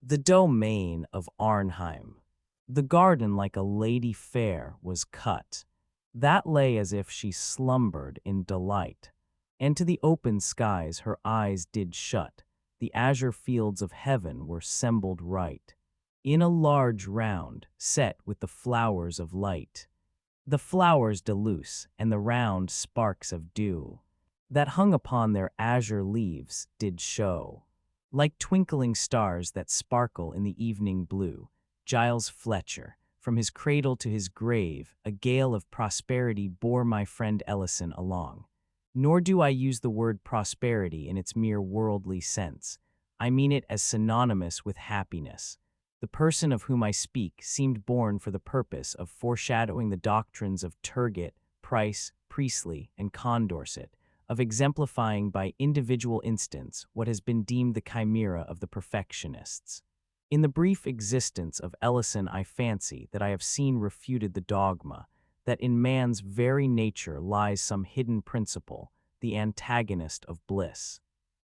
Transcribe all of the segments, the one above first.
The domain of Arnhem. The garden like a lady fair was cut, that lay as if she slumbered in delight, and to the open skies her eyes did shut, the azure fields of heaven were sembled right, in a large round, set with the flowers of light, the flowers deluce and the round sparks of dew, that hung upon their azure leaves did show, like twinkling stars that sparkle in the evening blue. Giles Fletcher, from his cradle to his grave, a gale of prosperity bore my friend Ellison along. Nor do I use the word prosperity in its mere worldly sense. I mean it as synonymous with happiness. The person of whom I speak seemed born for the purpose of foreshadowing the doctrines of Turgot, Price, Priestley, and Condorcet, of exemplifying by individual instance what has been deemed the chimera of the perfectionists. In the brief existence of Ellison, I fancy that I have seen refuted the dogma that in man's very nature lies some hidden principle, the antagonist of bliss.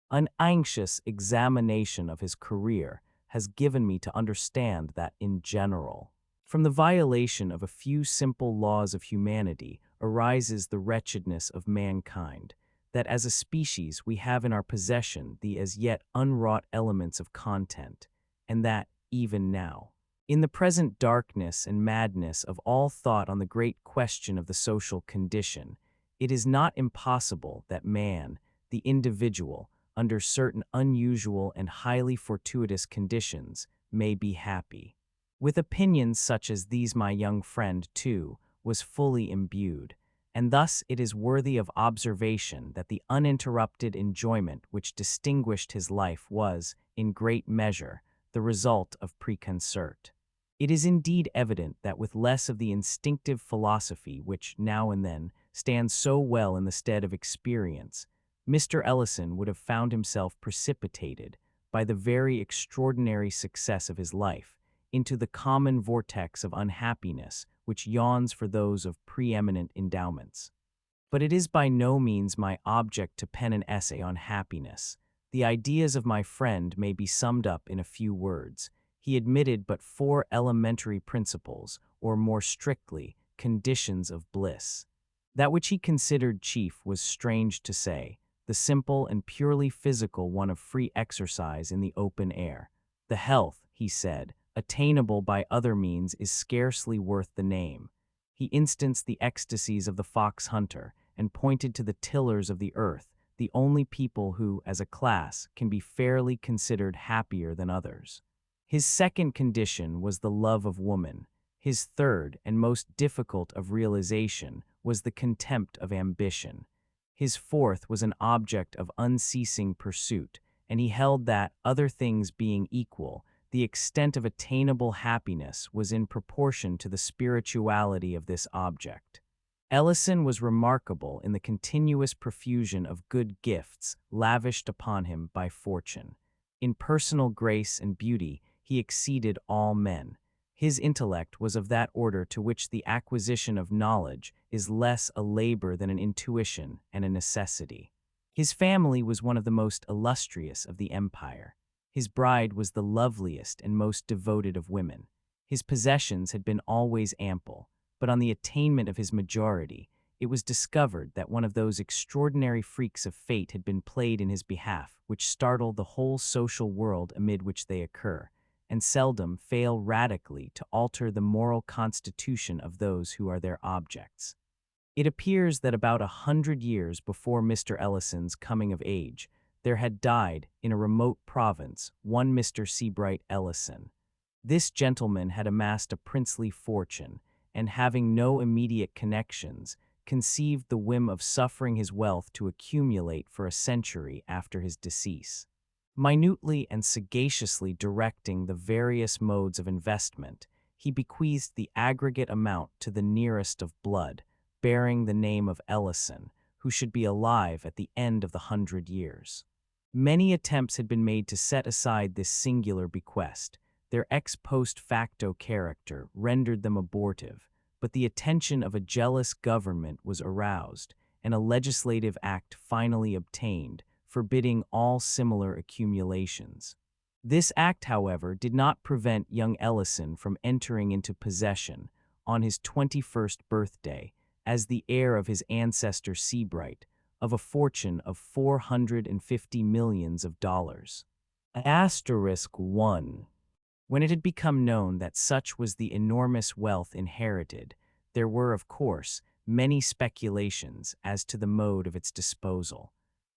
An anxious examination of his career has given me to understand that in general, from the violation of a few simple laws of humanity arises the wretchedness of mankind, that as a species we have in our possession the as yet unwrought elements of content, and that, even now, in the present darkness and madness of all thought on the great question of the social condition, it is not impossible that man, the individual, under certain unusual and highly fortuitous conditions, may be happy. With opinions such as these my young friend, too, was fully imbued, and thus it is worthy of observation that the uninterrupted enjoyment which distinguished his life was, in great measure, the result of preconcert. It is indeed evident that with less of the instinctive philosophy which, now and then, stands so well in the stead of experience, Mr. Ellison would have found himself precipitated, by the very extraordinary success of his life, into the common vortex of unhappiness which yawns for those of preeminent endowments. But it is by no means my object to pen an essay on happiness. The ideas of my friend may be summed up in a few words. He admitted but 4 elementary principles, or more strictly, conditions of bliss. That which he considered chief was, strange to say, the simple and purely physical one of free exercise in the open air. The health, he said, attainable by other means is scarcely worth the name. He instanced the ecstasies of the fox hunter, and pointed to the tillers of the earth, the only people who, as a class, can be fairly considered happier than others. His second condition was the love of woman. His third, and most difficult of realization, was the contempt of ambition. His fourth was an object of unceasing pursuit, and he held that, other things being equal, the extent of attainable happiness was in proportion to the spirituality of this object. Ellison was remarkable in the continuous profusion of good gifts lavished upon him by fortune. In personal grace and beauty, he exceeded all men. His intellect was of that order to which the acquisition of knowledge is less a labor than an intuition and a necessity. His family was one of the most illustrious of the empire. His bride was the loveliest and most devoted of women. His possessions had been always ample, but on the attainment of his majority, it was discovered that one of those extraordinary freaks of fate had been played in his behalf which startle the whole social world amid which they occur, and seldom fail radically to alter the moral constitution of those who are their objects. It appears that about 100 years before Mr. Ellison's coming of age, there had died, in a remote province, one Mr. Seabright Ellison. This gentleman had amassed a princely fortune, and having no immediate connections, conceived the whim of suffering his wealth to accumulate for a century after his decease. Minutely and sagaciously directing the various modes of investment, he bequeathed the aggregate amount to the nearest of blood, bearing the name of Ellison, who should be alive at the end of the 100 years. Many attempts had been made to set aside this singular bequest. Their ex post facto character rendered them abortive, but the attention of a jealous government was aroused, and a legislative act finally obtained, forbidding all similar accumulations. This act, however, did not prevent young Ellison from entering into possession, on his 21st birthday, as the heir of his ancestor Seabright, of a fortune of $450 millions. Asterisk 1. When it had become known that such was the enormous wealth inherited, there were, of course, many speculations as to the mode of its disposal.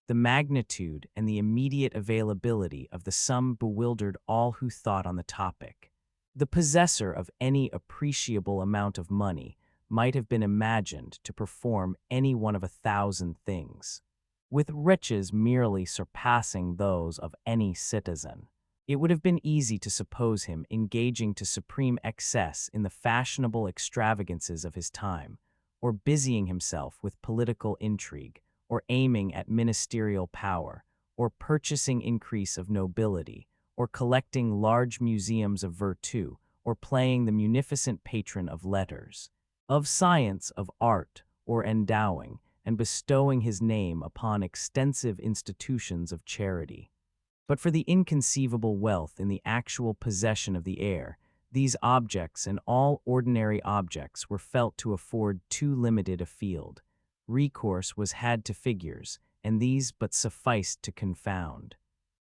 The magnitude and the immediate availability of the sum bewildered all who thought on the topic. The possessor of any appreciable amount of money might have been imagined to perform any one of 1,000 things, with riches merely surpassing those of any citizen. It would have been easy to suppose him engaging to supreme excess in the fashionable extravagances of his time, or busying himself with political intrigue, or aiming at ministerial power, or purchasing increase of nobility, or collecting large museums of virtue, or playing the munificent patron of letters, of science, of art, or endowing and bestowing his name upon extensive institutions of charity. But for the inconceivable wealth in the actual possession of the heir, these objects and all ordinary objects were felt to afford too limited a field. Recourse was had to figures, and these but sufficed to confound.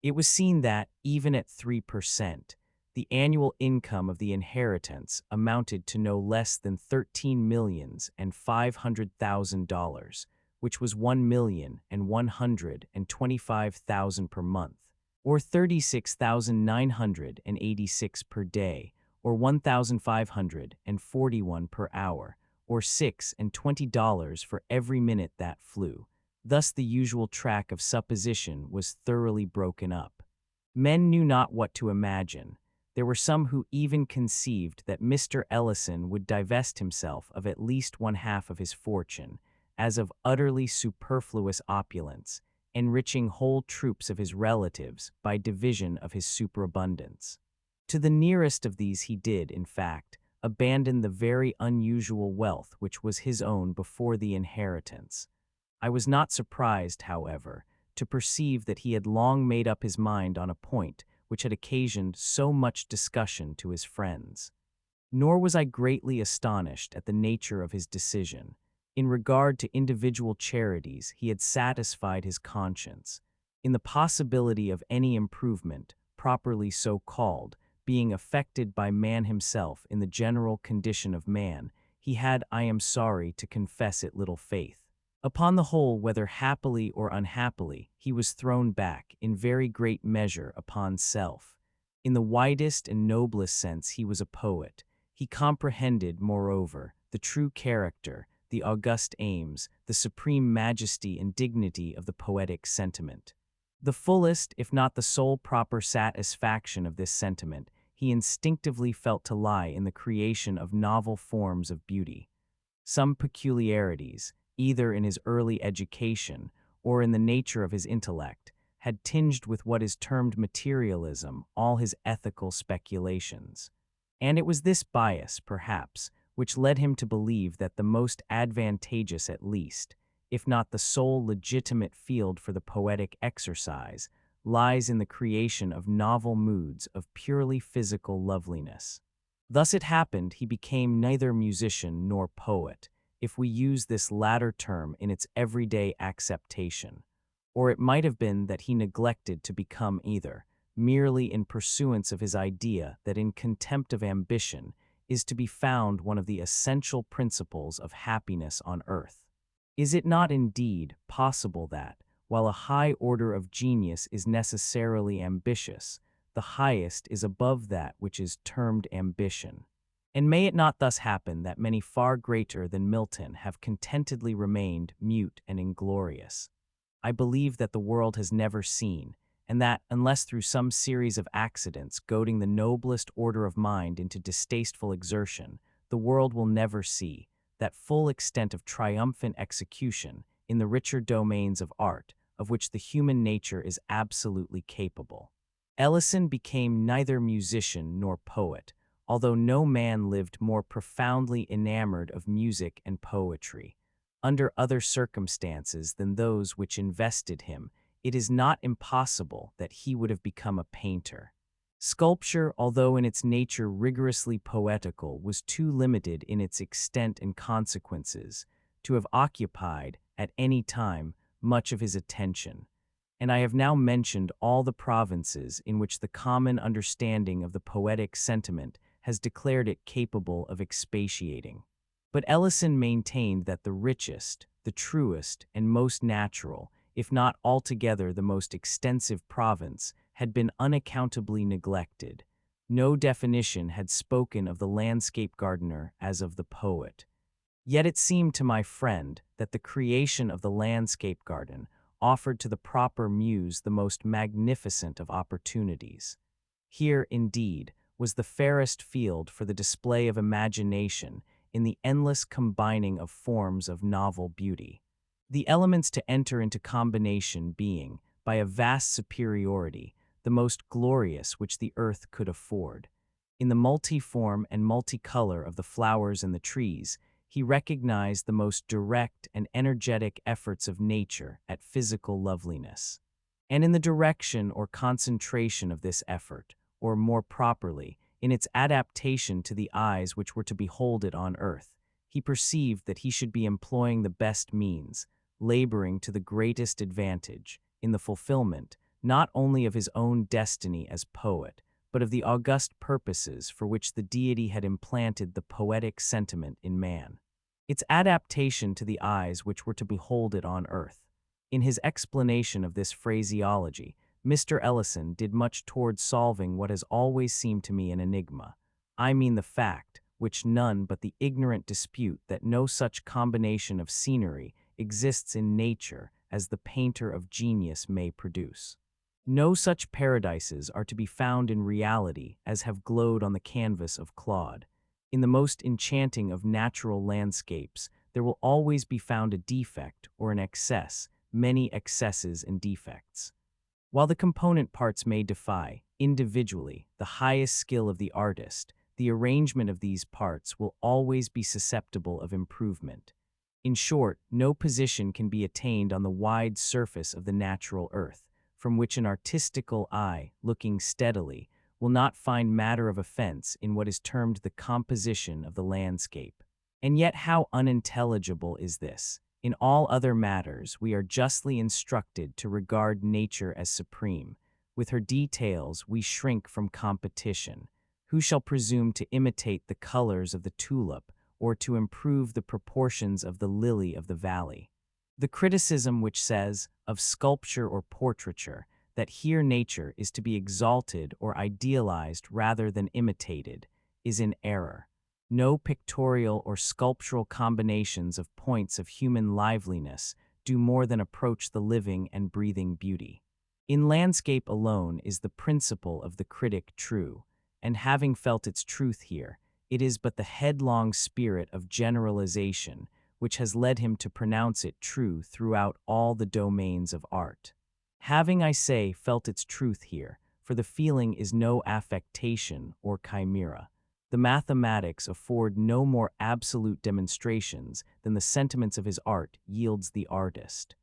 It was seen that, even at 3%, the annual income of the inheritance amounted to no less than $13,500,000, which was $1,125,000 per month, or $36,986 per day, or $1,541 per hour, or $6.20 for every minute that flew. Thus the usual track of supposition was thoroughly broken up. Men knew not what to imagine. There were some who even conceived that Mr. Ellison would divest himself of at least one half of his fortune, as of utterly superfluous opulence, enriching whole troops of his relatives by division of his superabundance. To the nearest of these he did, in fact, abandon the very unusual wealth which was his own before the inheritance. I was not surprised, however, to perceive that he had long made up his mind on a point which had occasioned so much discussion to his friends. Nor was I greatly astonished at the nature of his decision. In regard to individual charities, he had satisfied his conscience. In the possibility of any improvement, properly so called, being effected by man himself in the general condition of man, he had, I am sorry to confess it, little faith. Upon the whole, whether happily or unhappily, he was thrown back, in very great measure, upon self. In the widest and noblest sense he was a poet. He comprehended, moreover, the true character, the august aims, the supreme majesty and dignity of the poetic sentiment. The fullest, if not the sole proper satisfaction of this sentiment, he instinctively felt to lie in the creation of novel forms of beauty. Some peculiarities, either in his early education or in the nature of his intellect, had tinged with what is termed materialism all his ethical speculations. And it was this bias, perhaps, which led him to believe that the most advantageous, at least, if not the sole legitimate field for the poetic exercise, lies in the creation of novel moods of purely physical loveliness. Thus it happened he became neither musician nor poet, if we use this latter term in its everyday acceptation, or it might have been that he neglected to become either, merely in pursuance of his idea that in contempt of ambition is to be found one of the essential principles of happiness on earth. Is it not indeed possible that, while a high order of genius is necessarily ambitious, the highest is above that which is termed ambition? And may it not thus happen that many far greater than Milton have contentedly remained mute and inglorious? I believe that the world has never seen, and that, unless through some series of accidents goading the noblest order of mind into distasteful exertion, the world will never see, that full extent of triumphant execution in the richer domains of art, of which the human nature is absolutely capable. Ellison became neither musician nor poet, although no man lived more profoundly enamored of music and poetry. Under other circumstances than those which invested him, it is not impossible that he would have become a painter. Sculpture, although in its nature rigorously poetical, was too limited in its extent and consequences to have occupied, at any time, much of his attention. And I have now mentioned all the provinces in which the common understanding of the poetic sentiment has declared it capable of expatiating. But Ellison maintained that the richest, the truest, and most natural, if not altogether the most extensive province, had been unaccountably neglected. No definition had spoken of the landscape gardener as of the poet. Yet it seemed to my friend that the creation of the landscape garden offered to the proper muse the most magnificent of opportunities. Here, indeed, was the fairest field for the display of imagination in the endless combining of forms of novel beauty. The elements to enter into combination being, by a vast superiority, the most glorious which the earth could afford. In the multiform and multicolor of the flowers and the trees, he recognized the most direct and energetic efforts of nature at physical loveliness. And in the direction or concentration of this effort, or more properly, in its adaptation to the eyes which were to behold it on earth, he perceived that he should be employing the best means, laboring to the greatest advantage, in the fulfillment, not only of his own destiny as poet, but of the august purposes for which the deity had implanted the poetic sentiment in man. Its adaptation to the eyes which were to behold it on earth. In his explanation of this phraseology, Mr. Ellison did much toward solving what has always seemed to me an enigma. I mean the fact, which none but the ignorant dispute, that no such combination of scenery exists in nature as the painter of genius may produce. No such paradises are to be found in reality as have glowed on the canvas of Claude. In the most enchanting of natural landscapes, there will always be found a defect or an excess, many excesses and defects. While the component parts may defy, individually, the highest skill of the artist, the arrangement of these parts will always be susceptible of improvement. In short, no position can be attained on the wide surface of the natural earth, from which an artistical eye, looking steadily, will not find matter of offense in what is termed the composition of the landscape. And yet how unintelligible is this! In all other matters we are justly instructed to regard nature as supreme. With her details we shrink from competition. Who shall presume to imitate the colors of the tulip, or to improve the proportions of the lily of the valley? The criticism which says, of sculpture or portraiture, that here nature is to be exalted or idealized rather than imitated, is in error. No pictorial or sculptural combinations of points of human liveliness do more than approach the living and breathing beauty. In landscape alone is the principle of the critic true, and having felt its truth here, it is but the headlong spirit of generalization which has led him to pronounce it true throughout all the domains of art. Having, I say, felt its truth here, for the feeling is no affectation or chimera. The mathematics afford no more absolute demonstrations than the sentiments of his art yields the artist.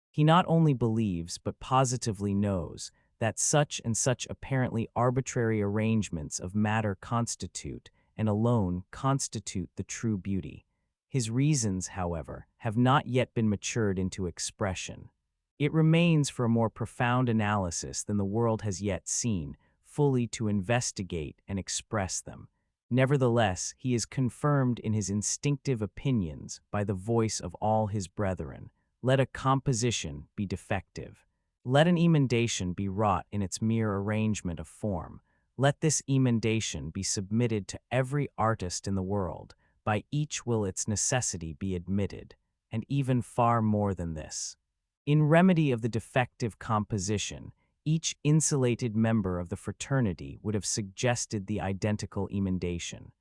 He not only believes, but positively knows, that such and such apparently arbitrary arrangements of matter constitute, and alone constitute, the true beauty. His reasons, however, have not yet been matured into expression. It remains for a more profound analysis than the world has yet seen, fully to investigate and express them. Nevertheless, he is confirmed in his instinctive opinions by the voice of all his brethren. Let a composition be defective. Let an emendation be wrought in its mere arrangement of form. Let this emendation be submitted to every artist in the world. By each will its necessity be admitted, and even far more than this. In remedy of the defective composition, each insulated member of the fraternity would have suggested the identical emendation.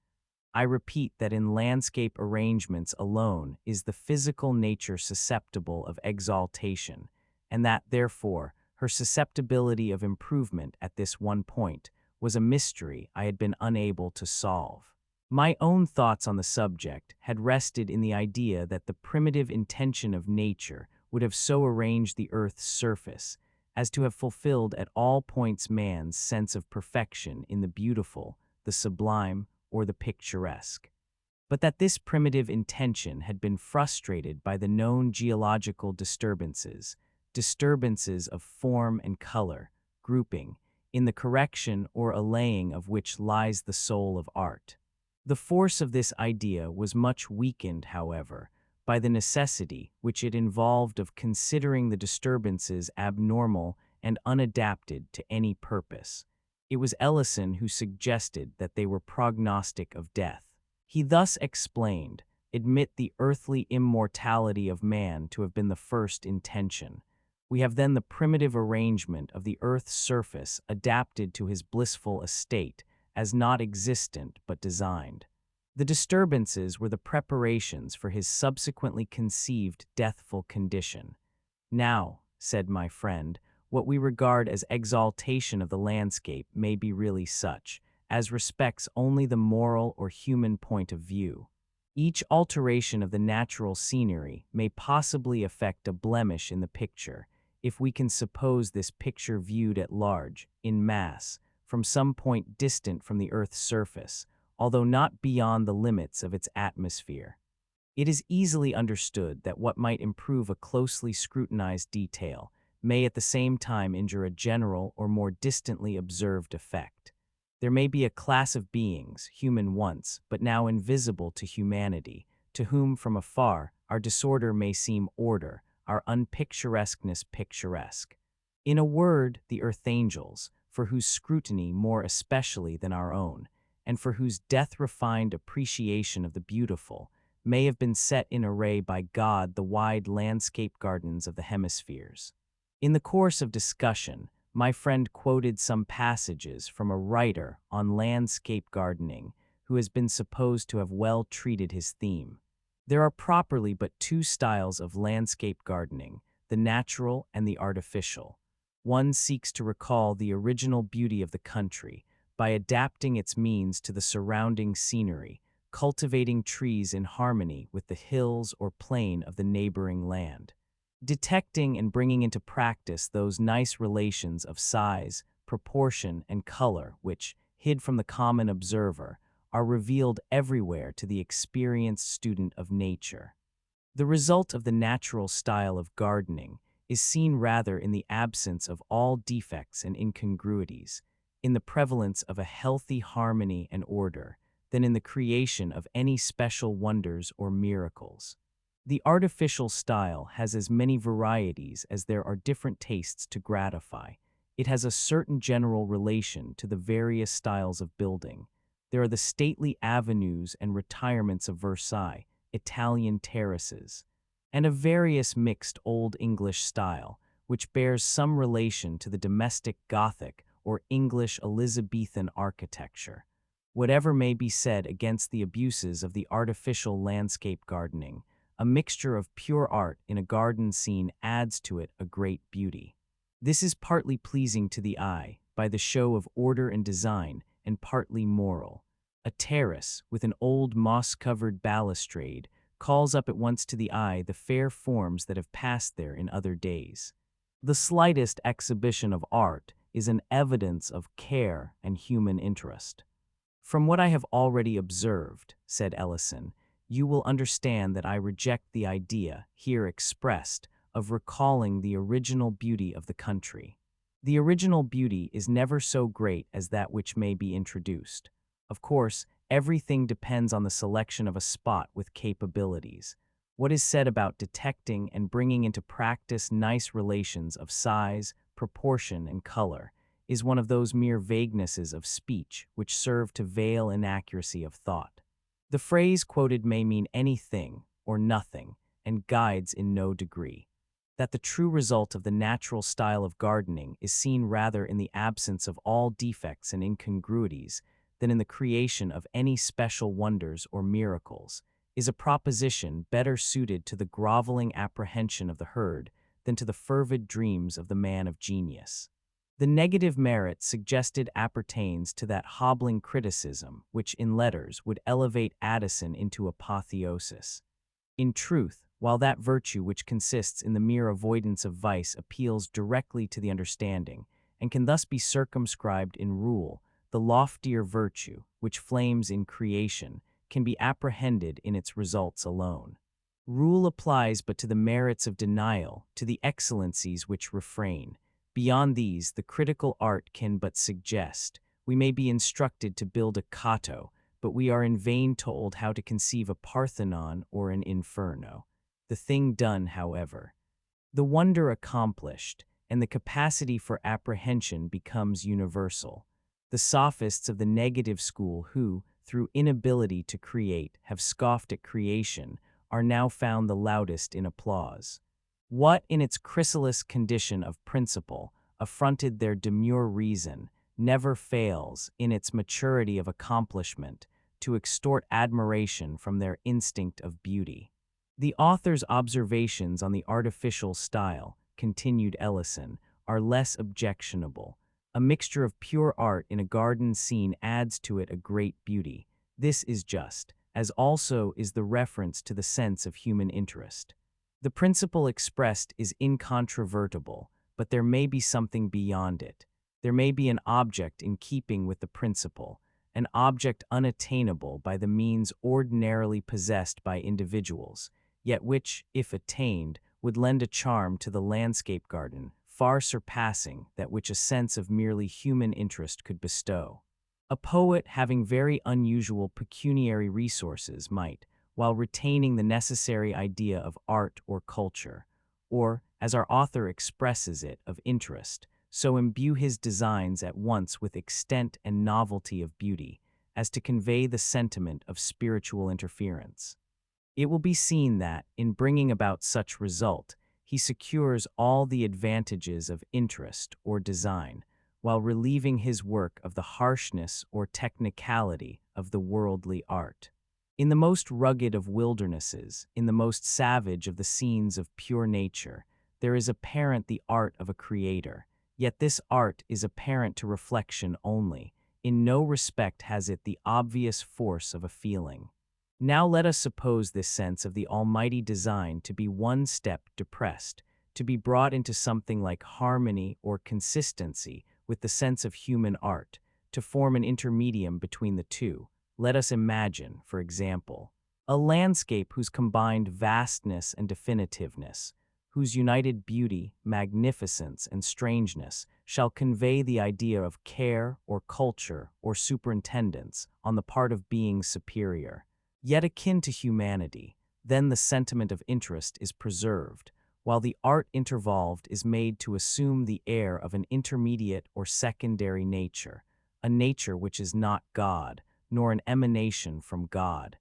I repeat that in landscape arrangements alone is the physical nature susceptible of exaltation, and that, therefore, her susceptibility of improvement at this one point was a mystery I had been unable to solve. My own thoughts on the subject had rested in the idea that the primitive intention of nature would have so arranged the earth's surface as to have fulfilled at all points man's sense of perfection in the beautiful, the sublime, or the picturesque. But that this primitive intention had been frustrated by the known geological disturbances, disturbances of form and color, grouping, in the correction or allaying of which lies the soul of art. The force of this idea was much weakened, however, by the necessity which it involved of considering the disturbances abnormal and unadapted to any purpose. It was Ellison who suggested that they were prognostic of death. He thus explained, admit the earthly immortality of man to have been the first intention. We have then the primitive arrangement of the earth's surface adapted to his blissful estate, as not existent but designed. The disturbances were the preparations for his subsequently conceived deathful condition. Now, said my friend, what we regard as exaltation of the landscape may be really such, as respects only the moral or human point of view. Each alteration of the natural scenery may possibly affect a blemish in the picture, if we can suppose this picture viewed at large, in mass, from some point distant from the earth's surface, although not beyond the limits of its atmosphere. It is easily understood that what might improve a closely scrutinized detail may at the same time injure a general or more distantly observed effect. There may be a class of beings, human once, but now invisible to humanity, to whom from afar our disorder may seem order, our unpicturesqueness picturesque. In a word, the earth angels, for whose scrutiny more especially than our own, and for whose death-refined appreciation of the beautiful, may have been set in array by God the wide landscape gardens of the hemispheres. In the course of discussion, my friend quoted some passages from a writer on landscape gardening who has been supposed to have well treated his theme. There are properly but two styles of landscape gardening, the natural and the artificial. One seeks to recall the original beauty of the country by adapting its means to the surrounding scenery, cultivating trees in harmony with the hills or plain of the neighboring land. Detecting and bringing into practice those nice relations of size, proportion, and color which, hid from the common observer, are revealed everywhere to the experienced student of nature. The result of the natural style of gardening is seen rather in the absence of all defects and incongruities, in the prevalence of a healthy harmony and order, than in the creation of any special wonders or miracles. The artificial style has as many varieties as there are different tastes to gratify. It has a certain general relation to the various styles of building. There are the stately avenues and retirements of Versailles, Italian terraces, and a various mixed Old English style, which bears some relation to the domestic Gothic or English Elizabethan architecture. Whatever may be said against the abuses of the artificial landscape gardening, a mixture of pure art in a garden scene adds to it a great beauty. This is partly pleasing to the eye, by the show of order and design, and partly moral. A terrace, with an old moss-covered balustrade, calls up at once to the eye the fair forms that have passed there in other days. The slightest exhibition of art is an evidence of care and human interest. From what I have already observed, said Ellison, you will understand that I reject the idea, here expressed, of recalling the original beauty of the country. The original beauty is never so great as that which may be introduced. Of course, everything depends on the selection of a spot with capabilities. What is said about detecting and bringing into practice nice relations of size, proportion, and color is one of those mere vaguenesses of speech which serve to veil inaccuracy of thought. The phrase quoted may mean anything or nothing, and guides in no degree. That the true result of the natural style of gardening is seen rather in the absence of all defects and incongruities than in the creation of any special wonders or miracles, is a proposition better suited to the groveling apprehension of the herd than to the fervid dreams of the man of genius. The negative merit suggested appertains to that hobbling criticism which in letters would elevate Addison into apotheosis. In truth, while that virtue which consists in the mere avoidance of vice appeals directly to the understanding, and can thus be circumscribed in rule, the loftier virtue, which flames in creation, can be apprehended in its results alone. Rule applies but to the merits of denial, to the excellencies which refrain. Beyond these, the critical art can but suggest. We may be instructed to build a Cato, but we are in vain told how to conceive a Parthenon or an Inferno. The thing done, however, the wonder accomplished, and the capacity for apprehension becomes universal. The sophists of the negative school who, through inability to create, have scoffed at creation, are now found the loudest in applause. What, in its chrysalis condition of principle, affronted their demure reason, never fails, in its maturity of accomplishment, to extort admiration from their instinct of beauty. The author's observations on the artificial style, continued Ellison, are less objectionable. A mixture of pure art in a garden scene adds to it a great beauty. This is just, as also is the reference to the sense of human interest. The principle expressed is incontrovertible, but there may be something beyond it. There may be an object in keeping with the principle, an object unattainable by the means ordinarily possessed by individuals, yet which, if attained, would lend a charm to the landscape garden, far surpassing that which a sense of merely human interest could bestow. A poet having very unusual pecuniary resources might, while retaining the necessary idea of art or culture, or, as our author expresses it, of interest, so imbue his designs at once with extent and novelty of beauty, as to convey the sentiment of spiritual interference. It will be seen that, in bringing about such result, he secures all the advantages of interest or design, while relieving his work of the harshness or technicality of the worldly art. In the most rugged of wildernesses, in the most savage of the scenes of pure nature, there is apparent the art of a creator, yet this art is apparent to reflection only. In no respect has it the obvious force of a feeling. Now let us suppose this sense of the almighty design to be one step depressed, to be brought into something like harmony or consistency with the sense of human art, to form an intermedium between the two. Let us imagine, for example, a landscape whose combined vastness and definitiveness, whose united beauty, magnificence, and strangeness shall convey the idea of care or culture or superintendence on the part of beings superior, yet akin to humanity. Then the sentiment of interest is preserved, while the art intervolved is made to assume the air of an intermediate or secondary nature, a nature which is not God, nor an emanation from God,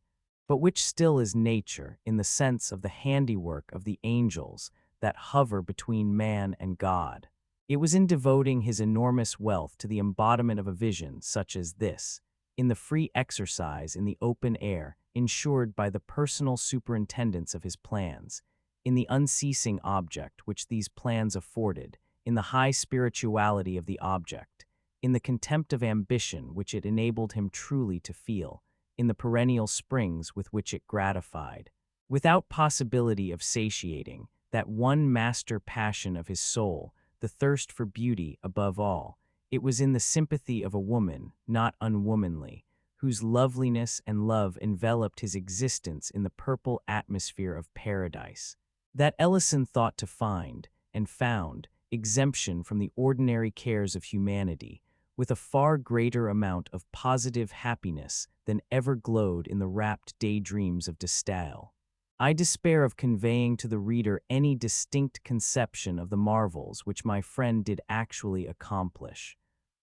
but which still is nature in the sense of the handiwork of the angels that hover between man and God. It was in devoting his enormous wealth to the embodiment of a vision such as this, in the free exercise in the open air, ensured by the personal superintendence of his plans, in the unceasing object which these plans afforded, in the high spirituality of the object, in the contempt of ambition which it enabled him truly to feel, in the perennial springs with which it gratified, without possibility of satiating, that one master passion of his soul, the thirst for beauty above all. It was in the sympathy of a woman, not unwomanly, whose loveliness and love enveloped his existence in the purple atmosphere of paradise, that Ellison thought to find, and found, exemption from the ordinary cares of humanity, with a far greater amount of positive happiness than ever glowed in the rapt daydreams of de Stael. I despair of conveying to the reader any distinct conception of the marvels which my friend did actually accomplish.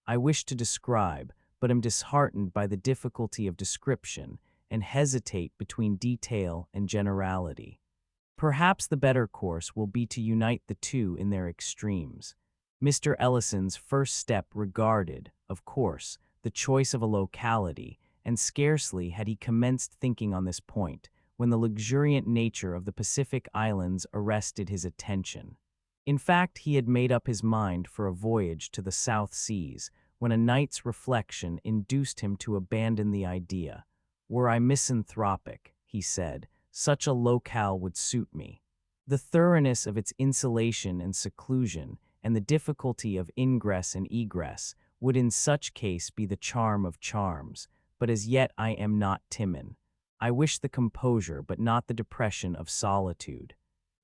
I wish to describe, but am disheartened by the difficulty of description, and hesitate between detail and generality. Perhaps the better course will be to unite the two in their extremes. Mr. Ellison's first step regarded, of course, the choice of a locality, and scarcely had he commenced thinking on this point, when the luxuriant nature of the Pacific Islands arrested his attention. In fact, he had made up his mind for a voyage to the South Seas, when a night's reflection induced him to abandon the idea. "Were I misanthropic," he said, such a locale would suit me. The thoroughness of its insulation and seclusion, and the difficulty of ingress and egress, would in such case be the charm of charms, but as yet I am not Timon. I wish the composure but not the depression of solitude.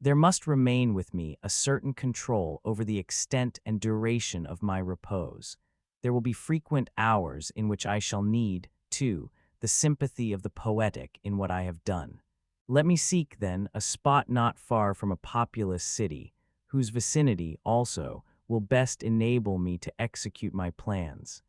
There must remain with me a certain control over the extent and duration of my repose. There will be frequent hours in which I shall need, too, the sympathy of the poetic in what I have done. Let me seek, then, a spot not far from a populous city, whose vicinity, also, will best enable me to execute my plans.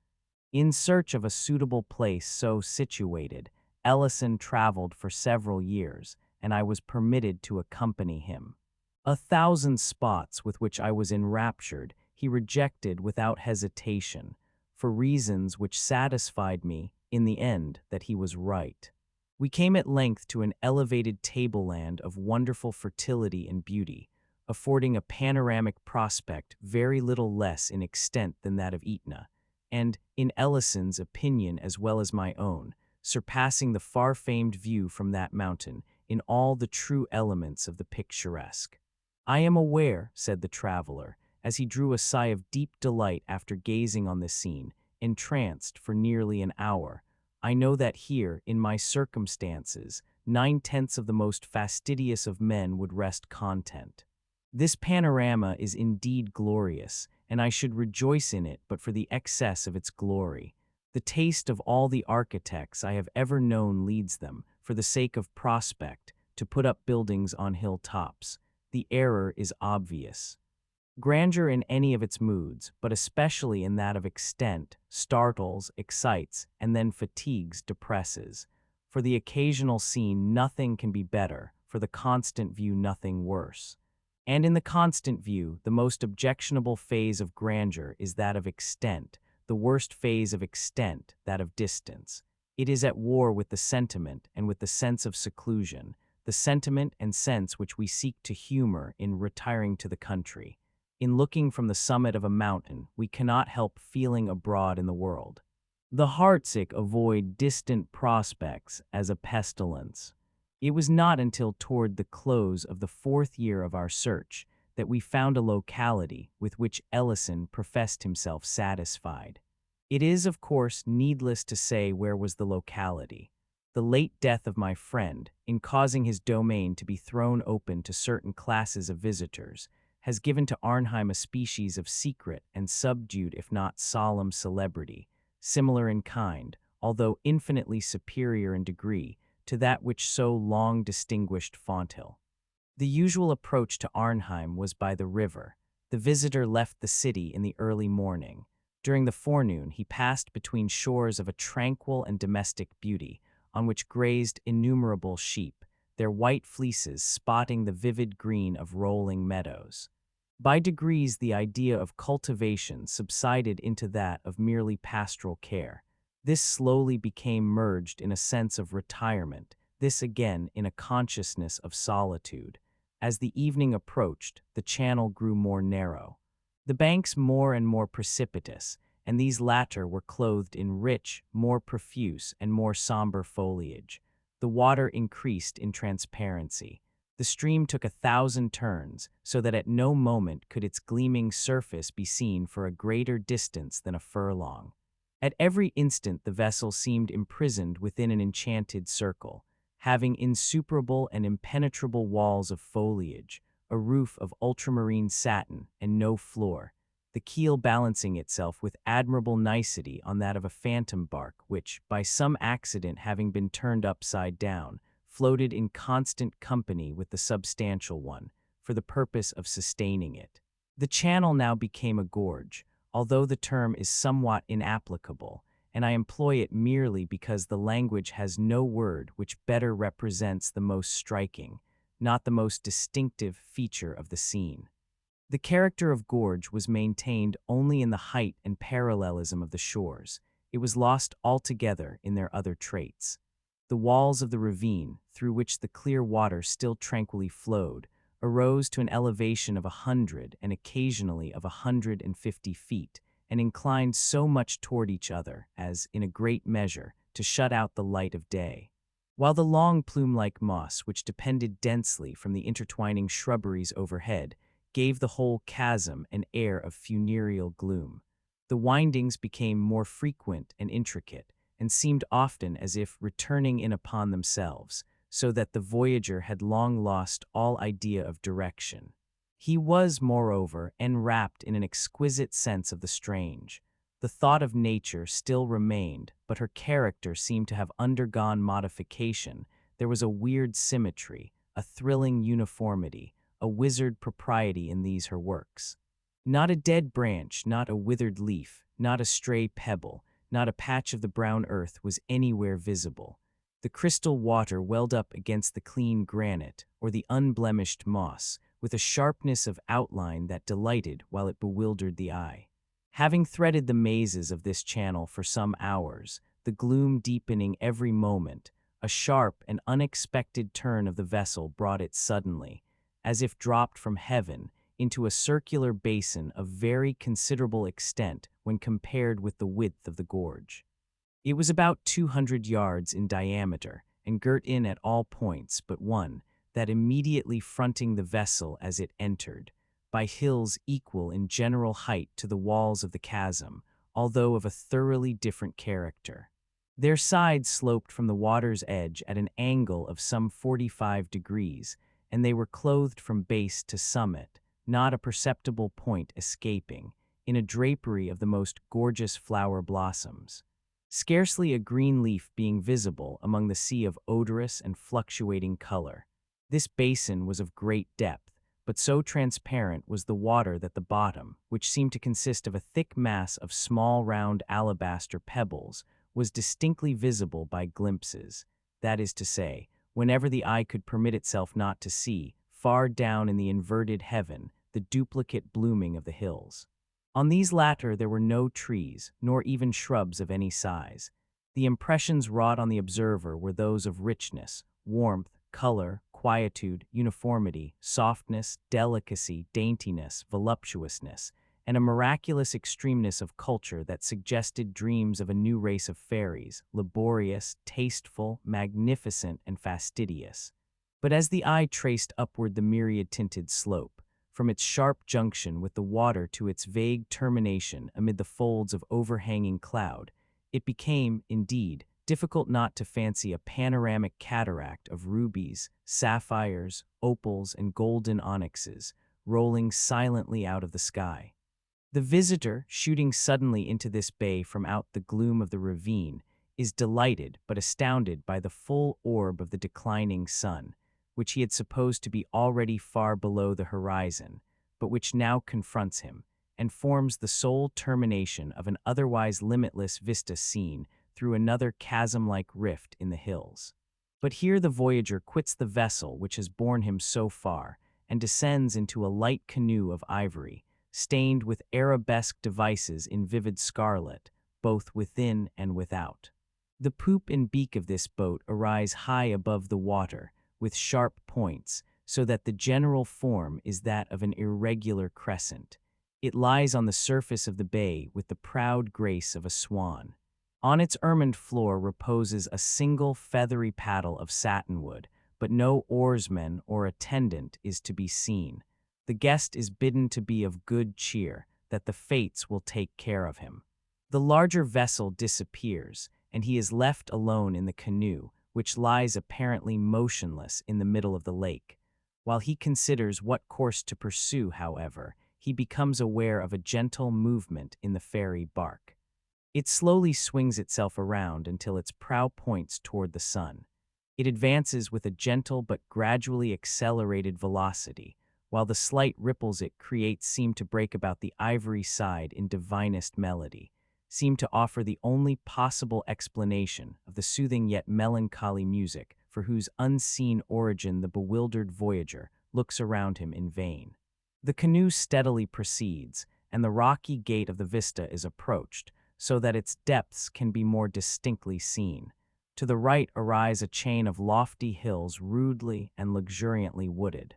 In search of a suitable place so situated, Ellison traveled for several years, and I was permitted to accompany him. 1,000 spots with which I was enraptured he rejected without hesitation, for reasons which satisfied me, in the end, that he was right. We came at length to an elevated tableland of wonderful fertility and beauty, affording a panoramic prospect very little less in extent than that of Etna, and, in Ellison's opinion as well as my own, surpassing the far-famed view from that mountain in all the true elements of the picturesque. "I am aware," said the traveler, as he drew a sigh of deep delight after gazing on the scene, entranced for nearly an hour, "I know that here, in my circumstances, 9/10 of the most fastidious of men would rest content. This panorama is indeed glorious, and I should rejoice in it but for the excess of its glory. The taste of all the architects I have ever known leads them, for the sake of prospect, to put up buildings on hilltops. The error is obvious. Grandeur in any of its moods, but especially in that of extent, startles, excites, and then fatigues, depresses. For the occasional scene nothing can be better, for the constant view nothing worse. And in the constant view, the most objectionable phase of grandeur is that of extent, the worst phase of extent, that of distance. It is at war with the sentiment and with the sense of seclusion, the sentiment and sense which we seek to humor in retiring to the country. In looking from the summit of a mountain, we cannot help feeling abroad in the world. The heartsick avoid distant prospects as a pestilence. It was not until toward the close of the 4th year of our search that we found a locality with which Ellison professed himself satisfied. It is, of course, needless to say where was the locality. The late death of my friend, in causing his domain to be thrown open to certain classes of visitors, has given to Arnhem a species of secret and subdued if not solemn celebrity, similar in kind, although infinitely superior in degree, to that which so long distinguished Fonthill. The usual approach to Arnhem was by the river. The visitor left the city in the early morning. During the forenoon he passed between shores of a tranquil and domestic beauty, on which grazed innumerable sheep, their white fleeces spotting the vivid green of rolling meadows. By degrees the idea of cultivation subsided into that of merely pastoral care. This slowly became merged in a sense of retirement, this again in a consciousness of solitude. As the evening approached, the channel grew more narrow, the banks more and more precipitous, and these latter were clothed in rich, more profuse, and more somber foliage. The water increased in transparency. The stream took 1,000 turns, so that at no moment could its gleaming surface be seen for a greater distance than a furlong. At every instant the vessel seemed imprisoned within an enchanted circle, having insuperable and impenetrable walls of foliage, a roof of ultramarine satin, and no floor, the keel balancing itself with admirable nicety on that of a phantom bark which, by some accident having been turned upside down, floated in constant company with the substantial one, for the purpose of sustaining it. The channel now became a gorge, although the term is somewhat inapplicable, and I employ it merely because the language has no word which better represents the most striking, not the most distinctive feature of the scene. The character of gorge was maintained only in the height and parallelism of the shores. It was lost altogether in their other traits. The walls of the ravine, through which the clear water still tranquilly flowed, arose to an elevation of 100 and occasionally of 150 feet, and inclined so much toward each other as, in a great measure, to shut out the light of day. while the long plume-like moss, which depended densely from the intertwining shrubberies overhead, gave the whole chasm an air of funereal gloom. The windings became more frequent and intricate, and seemed often as if returning in upon themselves, so that the voyager had long lost all idea of direction. He was, moreover, enwrapped in an exquisite sense of the strange. The thought of nature still remained, but her character seemed to have undergone modification. There was a weird symmetry, a thrilling uniformity, a wizard propriety in these her works. Not a dead branch, not a withered leaf, not a stray pebble, not a patch of the brown earth was anywhere visible. The crystal water welled up against the clean granite, or the unblemished moss, with a sharpness of outline that delighted while it bewildered the eye. Having threaded the mazes of this channel for some hours, the gloom deepening every moment, a sharp and unexpected turn of the vessel brought it suddenly, as if dropped from heaven, into a circular basin of very considerable extent when compared with the width of the gorge. It was about 200 yards in diameter, and girt in at all points but one, that immediately fronting the vessel as it entered, by hills equal in general height to the walls of the chasm, although of a thoroughly different character. Their sides sloped from the water's edge at an angle of some 45 degrees, and they were clothed from base to summit, not a perceptible point escaping, in a drapery of the most gorgeous flower blossoms. Scarcely a green leaf being visible among the sea of odorous and fluctuating color. This basin was of great depth, but so transparent was the water that the bottom, which seemed to consist of a thick mass of small round alabaster pebbles, was distinctly visible by glimpses, that is to say, whenever the eye could permit itself not to see, far down in the inverted heaven, the duplicate blooming of the hills. On these latter there were no trees, nor even shrubs of any size. The impressions wrought on the observer were those of richness, warmth, color, quietude, uniformity, softness, delicacy, daintiness, voluptuousness, and a miraculous extremeness of culture that suggested dreams of a new race of fairies, laborious, tasteful, magnificent, and fastidious. But as the eye traced upward the myriad-tinted slope, from its sharp junction with the water to its vague termination amid the folds of overhanging cloud, it became, indeed, difficult not to fancy a panoramic cataract of rubies, sapphires, opals, and golden onyxes, rolling silently out of the sky. The visitor, shooting suddenly into this bay from out the gloom of the ravine, is delighted but astounded by the full orb of the declining sun, which he had supposed to be already far below the horizon, but which now confronts him, and forms the sole termination of an otherwise limitless vista seen through another chasm-like rift in the hills. But here the voyager quits the vessel which has borne him so far, and descends into a light canoe of ivory, stained with arabesque devices in vivid scarlet, both within and without. The poop and beak of this boat arise high above the water, with sharp points, so that the general form is that of an irregular crescent. It lies on the surface of the bay with the proud grace of a swan. On its ermined floor reposes a single feathery paddle of satinwood, but no oarsman or attendant is to be seen. The guest is bidden to be of good cheer, that the fates will take care of him. The larger vessel disappears, and he is left alone in the canoe, which lies apparently motionless in the middle of the lake. While he considers what course to pursue, however, he becomes aware of a gentle movement in the fairy bark. It slowly swings itself around until its prow points toward the sun. It advances with a gentle but gradually accelerated velocity, while the slight ripples it creates seem to break about the ivory side in divinest melody, seem to offer the only possible explanation of the soothing yet melancholy music for whose unseen origin the bewildered voyager looks around him in vain. The canoe steadily proceeds, and the rocky gate of the vista is approached, so that its depths can be more distinctly seen. To the right arise a chain of lofty hills rudely and luxuriantly wooded.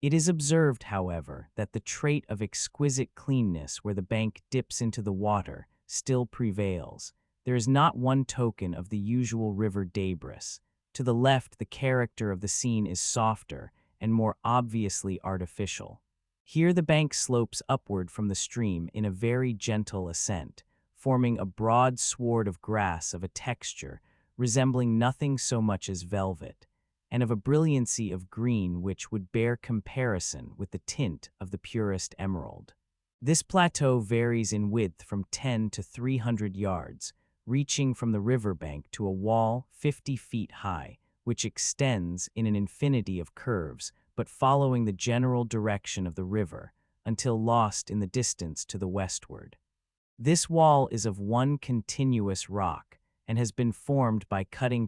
It is observed, however, that the trait of exquisite cleanness where the bank dips into the water still prevails. There is not one token of the usual river debris. To the left, the character of the scene is softer and more obviously artificial. Here the bank slopes upward from the stream in a very gentle ascent, forming a broad sward of grass of a texture resembling nothing so much as velvet, and of a brilliancy of green which would bear comparison with the tint of the purest emerald. This plateau varies in width from 10 to 300 yards, reaching from the riverbank to a wall 50 feet high, which extends in an infinity of curves, but following the general direction of the river, until lost in the distance to the westward. This wall is of one continuous rock, and has been formed by cutting